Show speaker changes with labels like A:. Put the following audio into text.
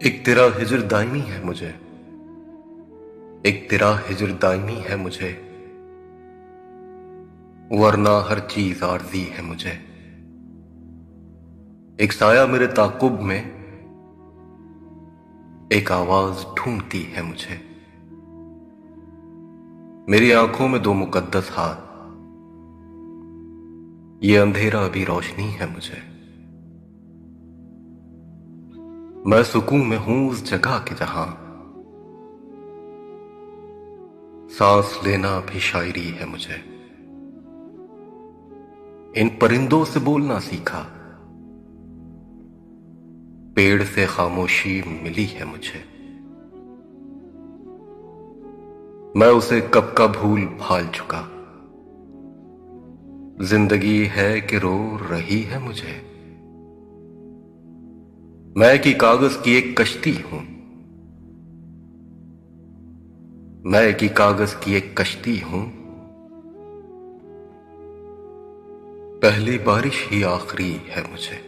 A: एक तेरा हिज्र दायमी है मुझे, एक तेरा हिज्र दायमी है मुझे, वरना हर चीज आरज़ी है मुझे। एक साया मेरे ताकुब में, एक आवाज ढूंढती है मुझे। मेरी आंखों में दो मुकद्दस हाथ, ये अंधेरा भी रोशनी है मुझे। मैं सुकून में हूं उस जगह के जहां सांस लेना भी शायरी है मुझे। इन परिंदों से बोलना सीखा, पेड़ से खामोशी मिली है मुझे। मैं उसे कब का भूल भाल चुका, जिंदगी है कि रो रही है मुझे। मैं की कागज की एक कश्ती हूं, मैं की कागज की एक कश्ती हूं, पहली बारिश ही आखिरी है मुझे।